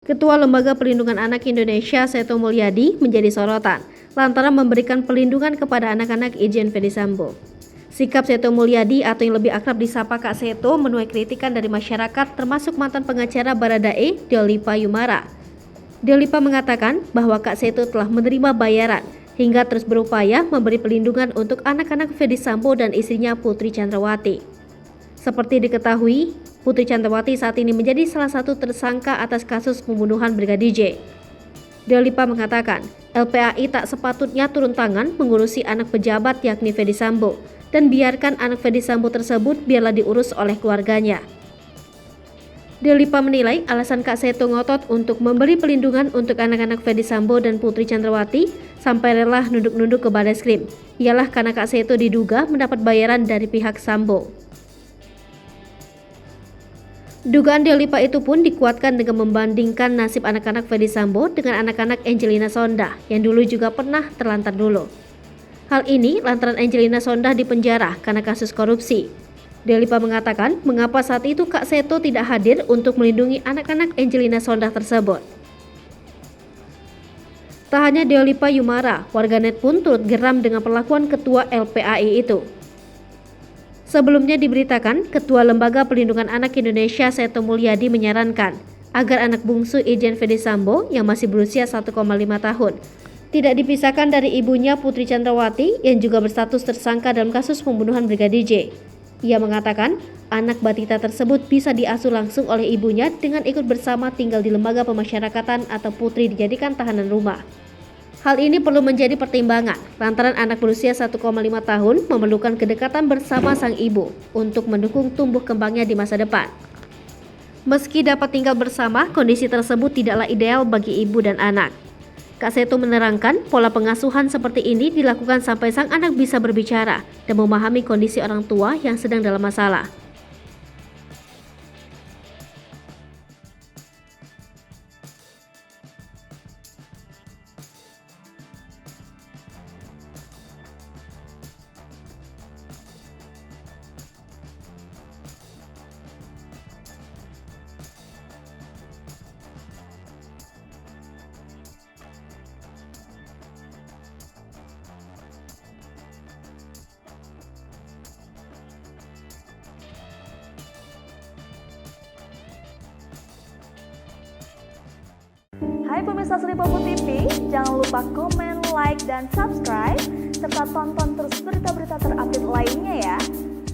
Ketua Lembaga Perlindungan Anak Indonesia Seto Mulyadi menjadi sorotan lantaran memberikan perlindungan kepada anak-anak Irjen Ferdy Sambo. Sikap Seto Mulyadi atau yang lebih akrab disapa Kak Seto menuai kritikan dari masyarakat termasuk mantan pengacara Baradae, Deolipa Yumara. Deolipa mengatakan bahwa Kak Seto telah menerima bayaran hingga terus berupaya memberi perlindungan untuk anak-anak Ferdy Sambo dan istrinya Putri Chandrawati. Seperti diketahui, Putri Chandrawati saat ini menjadi salah satu tersangka atas kasus pembunuhan Brigadir J. Deolipa mengatakan, LPAI tak sepatutnya turun tangan mengurusi anak pejabat yakni Ferdy Sambo dan biarkan anak Ferdy Sambo tersebut biarlah diurus oleh keluarganya. Deolipa menilai alasan Kak Seto ngotot untuk memberi perlindungan untuk anak-anak Ferdy Sambo dan Putri Chandrawati sampai rela nunduk-nunduk ke Barreskrim ialah karena Kak Seto diduga mendapat bayaran dari pihak Sambo. Dugaan Deolipa itu pun dikuatkan dengan membandingkan nasib anak-anak Ferdy Sambo dengan anak-anak Angelina Sondah yang dulu juga pernah terlantar dulu. Hal ini lantaran Angelina Sondah dipenjara karena kasus korupsi. Deolipa mengatakan mengapa saat itu Kak Seto tidak hadir untuk melindungi anak-anak Angelina Sondah tersebut. Tak hanya Deolipa Yumara, warganet pun turut geram dengan perlakuan ketua LPAI itu. Sebelumnya diberitakan, Ketua Lembaga Perlindungan Anak Indonesia Seto Mulyadi menyarankan agar anak bungsu Irjen Ferdy Sambo yang masih berusia 1,5 tahun tidak dipisahkan dari ibunya Putri Chandrawati yang juga berstatus tersangka dalam kasus pembunuhan Brigadir J. Ia mengatakan anak batita tersebut bisa diasuh langsung oleh ibunya dengan ikut bersama tinggal di lembaga pemasyarakatan atau Putri dijadikan tahanan rumah. Hal ini perlu menjadi pertimbangan lantaran anak berusia 1,5 tahun memerlukan kedekatan bersama sang ibu untuk mendukung tumbuh kembangnya di masa depan. Meski dapat tinggal bersama, kondisi tersebut tidaklah ideal bagi ibu dan anak. Kak Seto menerangkan pola pengasuhan seperti ini dilakukan sampai sang anak bisa berbicara dan memahami kondisi orang tua yang sedang dalam masalah. Hai pemirsa Sri Popo TV, jangan lupa komen, like, dan subscribe, serta tonton terus berita-berita terupdate